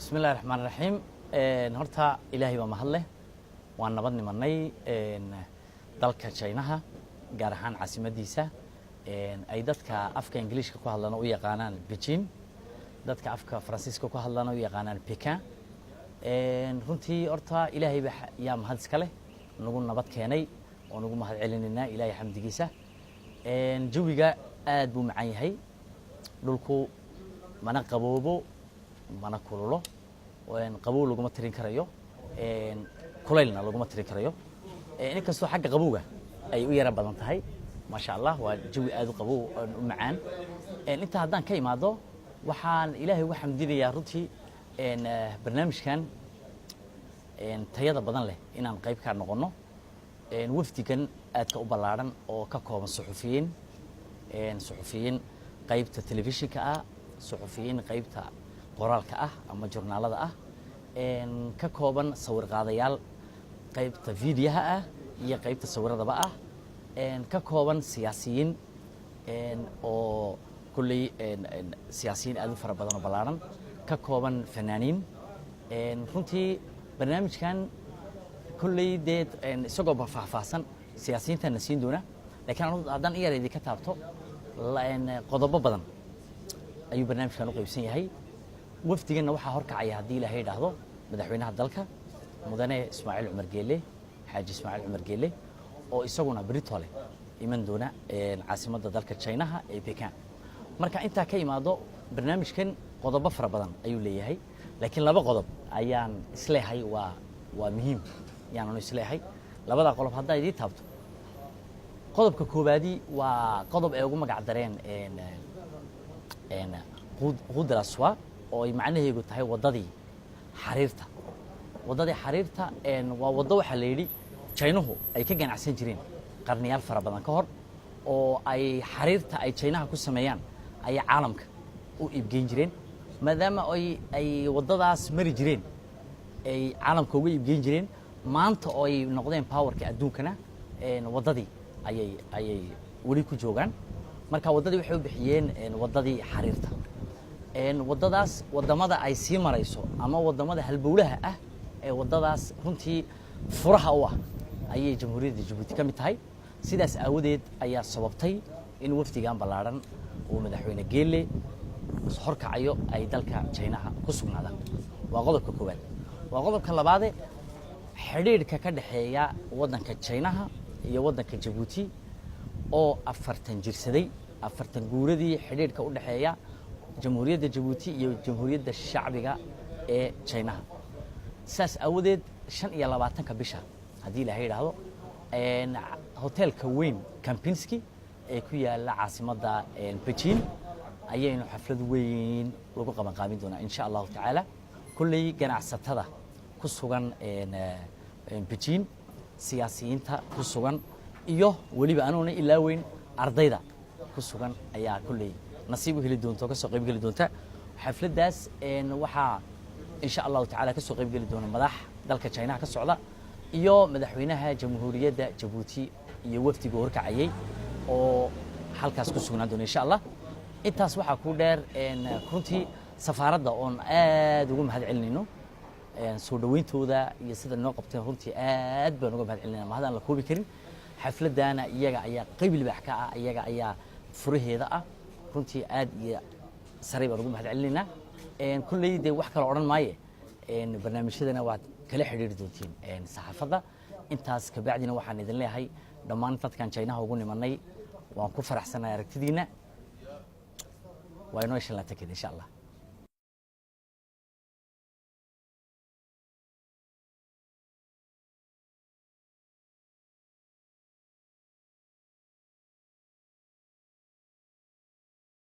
بسم الله الرحمن الرحيم هرتا إلهي ومهله وأنا بدني مني دلك شينها جارحان عاصمة ديسة أي دتك أفكا إنجليش كوهلنا ويا قانان بيجين دتك أفكا فرانسيسكو كوهلنا ويا قانان بيكان runtii horta ilaahay baa yaa mahad iska leh nagu nabad keenay oo nagu mahad celinayna ilaahay xamdigiisa jawiga aad buu macaan yahay dhulku mana qaboobo mana kululo qabow lagu ma tirin karayo kulaylna lagu ma tirin karayo in kastoo xagga qabowga ay u yara badan tahay ma sha Allah waa jawi aad u qabow u macaan inta haddaan ka imaado waxaan ilaahay ugu xamdinayaa runtii barnaamijkan tayada badan leh inaan qayb ka noqono wafdigan aadka u ballaaran oo ka kooban suxufiyiin qaybta telefishinka ah suxufiyiin qaybta qoraalka ah ama journaalada ah ka kooban sawir qaadayaal qaybta fiidiyaha ah iyo qaybta sawiradaba ah ka kooban siyaasiyiin oo kulli siyaasiyiin aad u fara badan oo ballaaran ka kooban fanaaniin runtii barnaamijkan kulley deed isagoo faahfaahsan siyaasiyiinta siin doona laakiin haddaan iyareedii ka taabto qodobo badan ayuu barnaamijkan u qaybsan yahay wafdiganna waxaa horkacaya haddii ilaahay yidhaahdo madaxweynaha dalka mudane ismaaciil cumar geelle xaaji ismaaciil cumar geelle oo isaguna britole iman doona caasimadda dalka Chinaha ee Peking marka intaa ka imaado barnaamijkan qodobo fara badan ayuu leeyahay laakiin laba qodob ayaan isleeyahay waa muhiim yaanu isleeyahay labada qodob hadda idin taabto qodobka koobaadi waa qodob ay ugu magac dareen qudraswa oo ay macnaheedu tahay wadadii xariirta waa wado waxa la yiri Chinahu ay ka ganacsan jireen qarniyaal fara badan ka hor oo ay xariirta ay Chinaha ku sameeyaan ay caalamka u iibgeyn jireen maadaama ay wadadaas mari jireen ay caalamka uga iibgeyn jireen maanta oo ay noqdeen powerka adduunkana wadadii ayay wali ku joogan marka wadadii waxay u bixiyeen wadadii xariirta wadadaas wadamada ay sii marayso ama wadamada halbowlaha ah ee wadadaas runtii furaha u ah ayay jamhuuriyadda Djibouti ka mid tahay sidaas aawadeed ayaa sababtay in wafdigan ballaaran oo madaxweyne Geelle horkacayo ay dalka Chinaha ku sugnaadaan waa qodobka koowaad waa qodobka labaad xiriirka ka dhaxeeya wadanka Chinaha iyo wadanka Djibouti oo 40 jirsaday 40 guuradii xiriirka u dhaxeeya jamhuuriyadda Djibouti iyo jamhuuriyadda shacbiga ee Chinaha saas awadeed 25 bisha hadii la yiraahdo hotelka weyn Kempinski ee ku yaala caasimadda Beijing ayaynu xaflad weyn lagu qaban qaabin doonaa insha Allah taala kulli ganacsatada ku sugan Beijing siyaasiyiinta ku sugan iyo waliba aanoona ilaa weyn ardayda ku sugan ayaa kulli nasiib u heli doonto ka soo qayb gali doonta xafladaas waxa insha Allah taala ka soo qayb gali doona madax dalka China ka socda iyo madaxweynaha jamhuuriyadda Djibouti iyo wafdiga horkacayay oo halkaas ku sugnaan doona insha Allah intaas waxa ku dheer runtii safaaradda oon aad ugu mahad celinayno soo dhaweyntooda iyo sida noo qabteen runtii aad baan uga mahad celinayna ma hadaan la koobi karin xafladana iyaga ayaa qayb libaax ka ah iyaga ayaa furaheeda ah runtii aad iyo saray baan ugu mahad celinayna kulleeyday wax kale oran maaye barnaamijyadana waad kala xiriiri doontiin saxaafadda intaas ka bacdina waxaan idin leeyahay dhammaan dadkan Chinaha ugu nimanay waan ku faraxsanahay aragtidiina waa inoo isla takid insha Allah